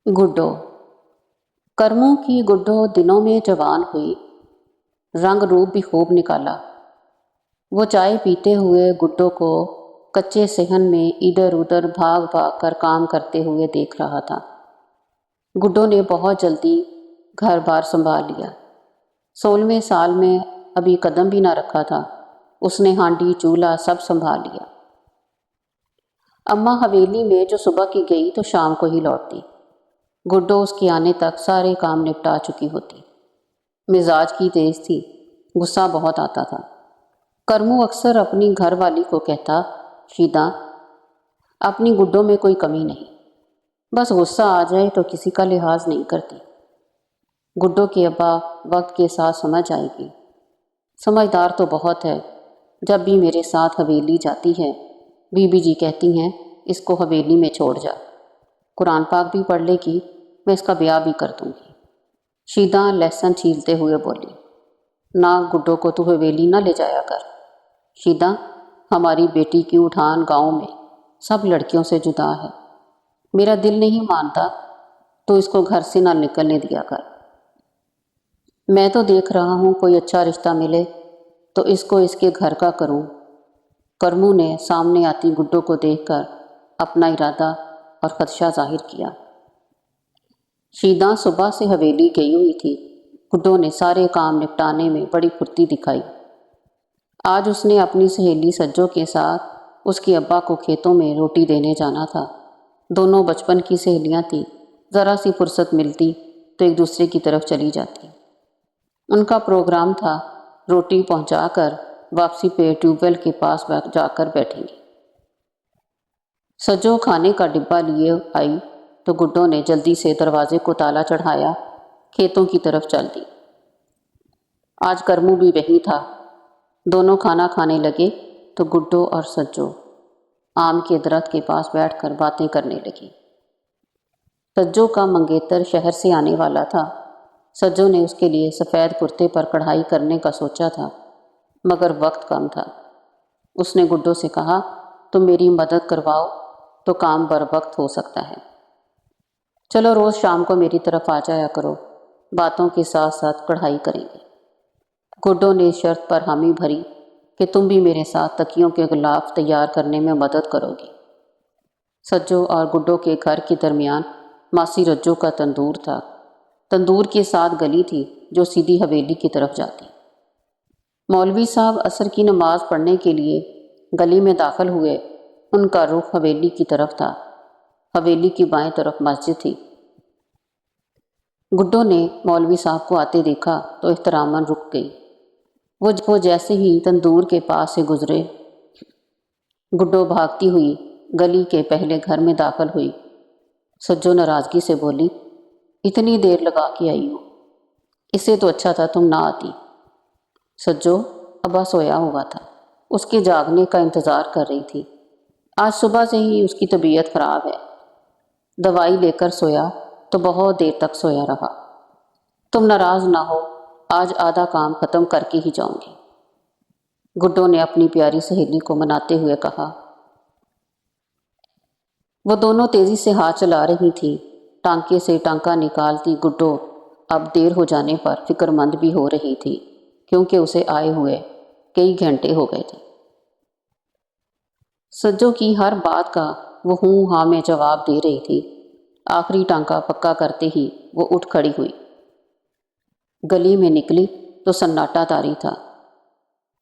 गुड्डो। करमों की गुड्डो दिनों में जवान हुई, रंग रूप भी खूब निकाला। वो चाय पीते हुए गुड्डो को कच्चे सेहन में इधर उधर भाग भाग कर काम करते हुए देख रहा था। गुड्डो ने बहुत जल्दी घर बार संभाल लिया। 16वें साल में अभी कदम भी ना रखा था, उसने हांडी चूल्हा सब संभाल लिया। अम्मा हवेली में जो सुबह की गई तो शाम को ही लौटती। गुड्डो उसके आने तक सारे काम निपटा चुकी होती। मिजाज की तेज थी, गुस्सा बहुत आता था। करमू अक्सर अपनी घर वाली को कहता, शीदा, अपनी गुड्डो में कोई कमी नहीं, बस गुस्सा आ जाए तो किसी का लिहाज नहीं करती। गुड्डो के अब्बा वक्त के साथ समझ आएगी, समझदार तो बहुत है। जब भी मेरे साथ हवेली जाती है, बीबी जी कहती हैं इसको हवेली में छोड़ जा, कुरान पाक भी पढ़ लेगी, मैं इसका ब्याह भी कर दूंगी। शीदा लहसुन छीलते हुए बोली, ना गुड्डो को तू हवेली ना ले जाया कर। शीदा, हमारी बेटी की उठान गांव में सब लड़कियों से जुदा है, मेरा दिल नहीं मानता तो इसको घर से ना निकलने दिया कर। मैं तो देख रहा हूँ कोई अच्छा रिश्ता मिले तो इसको इसके घर का करूँ। करमू ने सामने आती गुड्डो को देखकर अपना इरादा और खदशा जाहिर किया। शीदा सुबह से हवेली गई हुई थी। गुड्डो ने सारे काम निपटाने में बड़ी फुर्ती दिखाई। आज उसने अपनी सहेली सज्जो के साथ उसके अब्बा को खेतों में रोटी देने जाना था। दोनों बचपन की सहेलियां थीं, ज़रा सी फुर्सत मिलती तो एक दूसरे की तरफ चली जाती। उनका प्रोग्राम था रोटी पहुंचाकर वापसी पे ट्यूबवेल के पास जाकर बैठेंगे। सज्जो खाने का डिब्बा लिए आई तो गुड्डो ने जल्दी से दरवाजे को ताला चढ़ाया, खेतों की तरफ चल दी। आज करमू भी वहीं था। दोनों खाना खाने लगे तो गुड्डो और सज्जो आम के दरख्त के पास बैठकर बातें करने लगी। सज्जो का मंगेतर शहर से आने वाला था। सज्जो ने उसके लिए सफ़ेद कुर्ते पर कढ़ाई करने का सोचा था, मगर वक्त कम था। उसने गुड्डो से कहा, तुम मेरी मदद करवाओ तो काम बर वक्त हो सकता है। चलो रोज़ शाम को मेरी तरफ आ जाया करो, बातों के साथ साथ कढ़ाई करेंगे। गुड्डो ने शर्त पर हामी भरी कि तुम भी मेरे साथ तकियों के गुलाफ तैयार करने में मदद करोगी। सज्जो और गुड्डो के घर के दरमियान मासी रज्जो का तंदूर था। तंदूर के साथ गली थी जो सीधी हवेली की तरफ जाती। मौलवी साहब असर की नमाज पढ़ने के लिए गली में दाखिल हुए। उनका रुख हवेली की तरफ था। हवेली की बाएं तरफ मस्जिद थी। गुड्डो ने मौलवी साहब को आते देखा तो एहतरामन रुक गई। वो जैसे ही तंदूर के पास से गुजरे, गुड्डो भागती हुई गली के पहले घर में दाखिल हुई। सज्जो नाराज़गी से बोली, इतनी देर लगा के आई हो, इससे तो अच्छा था तुम ना आती। सज्जो अब्बा सोया हुआ था, उसके जागने का इंतज़ार कर रही थी। आज सुबह से ही उसकी तबीयत ख़राब है। दवाई लेकर सोया तो बहुत देर तक सोया रहा। तुम नाराज़ ना हो, आज आधा काम ख़त्म करके ही जाऊंगी। गुड्डो ने अपनी प्यारी सहेली को मनाते हुए कहा। वो दोनों तेज़ी से हाथ चला रही थी। टांके से टांका निकालती गुड्डो अब देर हो जाने पर फिक्रमंद भी हो रही थी, क्योंकि उसे आए हुए कई घंटे हो गए थे। सज्जो की हर बात का वो हूँ हाँ में जवाब दे रही थी। आखिरी टांका पक्का करते ही वो उठ खड़ी हुई। गली में निकली तो सन्नाटा तारी था।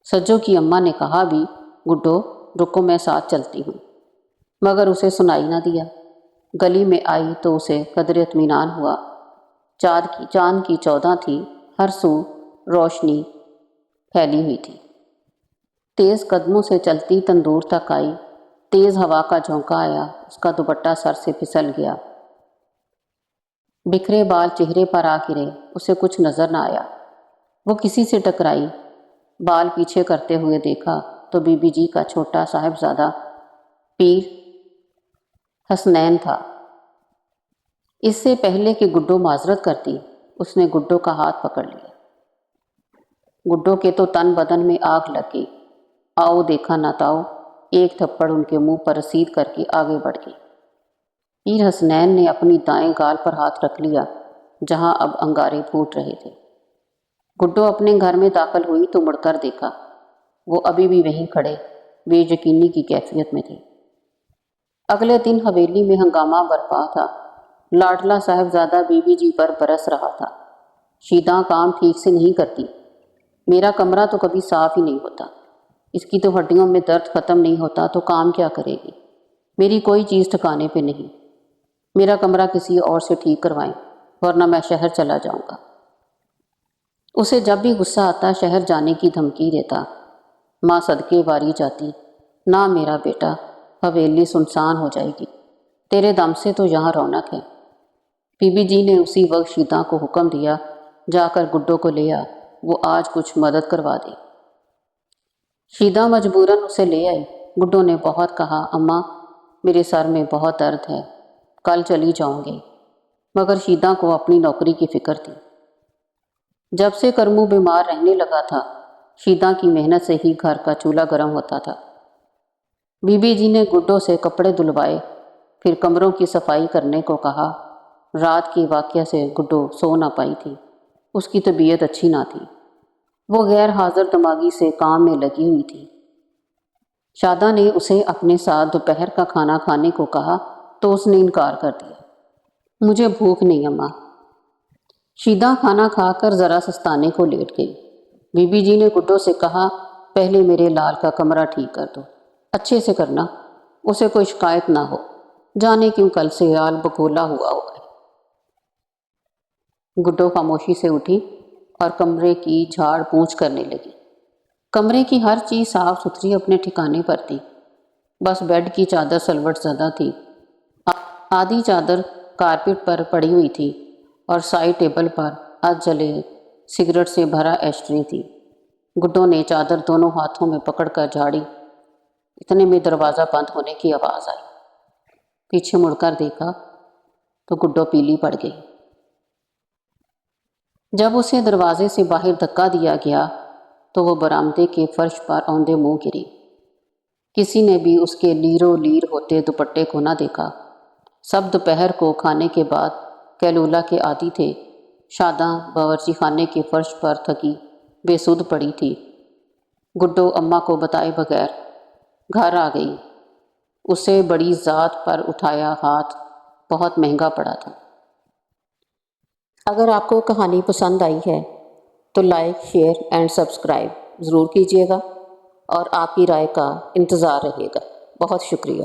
सज्जो की अम्मा ने कहा भी, गुड्डो रुको, मैं साथ चलती हूँ, मगर उसे सुनाई ना दिया। गली में आई तो उसे कदर इत्मीनान हुआ। चांद की 14 थी, हर सू रोशनी फैली हुई थी। तेज़ कदमों से चलती तंदूर तक आई। तेज़ हवा का झोंका आया, उसका दुपट्टा सर से फिसल गया। बिखरे बाल चेहरे पर आ गिरे, उसे कुछ नज़र न आया। वो किसी से टकराई, बाल पीछे करते हुए देखा तो बीबी जी का छोटा साहिबजादा पीर हसनैन था। इससे पहले कि गुड्डो माजरत करती, उसने गुड्डो का हाथ पकड़ लिया। गुड्डो के तो तन बदन में आग लग गई। आओ देखा ना ताओ, एक थप्पड़ उनके मुंह पर रसीद करके आगे बढ़ गई। پیر حسنین نے اپنی دائیں گال پر ہاتھ رکھ لیا جہاں اب انگارے پھوٹ رہے تھے۔ گڈو اپنے گھر میں داخل ہوئی تو مڑ کر دیکھا، وہ ابھی بھی وہیں کھڑے بے یقینی کی کیفیت میں تھے۔ اگلے دن حویلی میں ہنگامہ برپا تھا۔ لاڈلا صاحبزادہ بی بی جی پر برس رہا تھا۔ شیداں کام ٹھیک سے نہیں کرتی، میرا کمرہ تو کبھی صاف ہی نہیں ہوتا، اس کی تو ہڈیوں میں درد ختم نہیں ہوتا تو کام کیا کرے گی، میری کوئی چیز ٹھکانے پہ نہیں، میرا کمرہ کسی اور سے ٹھیک کروائیں ورنہ میں شہر چلا جاؤں گا۔ اسے جب بھی غصہ آتا شہر جانے کی دھمکی دیتا۔ ماں صدقے واری جاتی، نہ میرا بیٹا، حویلی سنسان ہو جائے گی، تیرے دم سے تو یہاں رونق ہے۔ بی بی جی نے اسی وقت شیداں کو حکم دیا، جا کر گڈو کو لے آ، وہ آج کچھ مدد کروا دے۔ شیداں مجبوراً اسے لے آئی۔ گڈو نے بہت کہا، اماں میرے سر میں بہت درد ہے، کل چلی جاؤں گی، مگر شیداں کو اپنی نوکری کی فکر تھی۔ جب سے کرمو بیمار رہنے لگا تھا، شیداں کی محنت سے ہی گھر کا چولہا گرم ہوتا تھا۔ بی بی جی نے گڈو سے کپڑے دھلوائے، پھر کمروں کی صفائی کرنے کو کہا۔ رات کے واقعہ سے گڈو سو نہ پائی تھی، اس کی طبیعت اچھی نہ تھی، وہ غیر حاضر دماغی سے کام میں لگی ہوئی تھی۔ شاداں نے اسے اپنے ساتھ دوپہر کا کھانا کھانے کو کہا تو اس نے انکار کر دیا۔ مجھے بھوک نہیں اماں۔ شیداں کھانا کھا کر ذرا سستانے کو لیٹ گئی۔ بی بی جی نے گڈو سے کہا، پہلے میرے لال کا کمرہ ٹھیک کر دو، اچھے سے کرنا، اسے کوئی شکایت نہ ہو، جانے کیوں کل سے آل بکولا ہوا ہے۔ گڈو خاموشی سے اٹھی اور کمرے کی جھاڑ پونچھ کرنے لگی۔ کمرے کی ہر چیز صاف ستھری اپنے ٹھکانے پر تھی، بس بیڈ کی چادر سلوٹ زدہ تھی، آدھی چادر کارپیٹ پر پڑی ہوئی تھی اور سائڈ ٹیبل پر ہاتھ جلے سگریٹ سے بھرا ایشٹری تھی۔ گڈو نے چادر دونوں ہاتھوں میں پکڑ کر جھاڑی، اتنے میں دروازہ بند ہونے کی آواز آئی۔ پیچھے مڑ کر دیکھا تو گڈو پیلی پڑ گئی۔ جب اسے دروازے سے باہر دھکا دیا گیا تو وہ برآمدے کے فرش پر اوندے منہ گری۔ کسی نے بھی اس کے لیرو لیر ہوتے دوپٹے کو نہ دیکھا۔ سب دوپہر کو کھانے کے بعد کیلولا کے عادی تھے۔ شاداں باورچی خانے کے فرش پر تھکی بے سدھ پڑی تھی۔ گڈو اماں کو بتائے بغیر گھر آ گئی۔ اسے بڑی ذات پر اٹھایا ہاتھ بہت مہنگا پڑا تھا۔ اگر آپ کو کہانی پسند آئی ہے تو لائک، شیئر اینڈ سبسکرائب ضرور کیجیے گا اور آپ کی رائے کا انتظار رہے گا۔ بہت شکریہ۔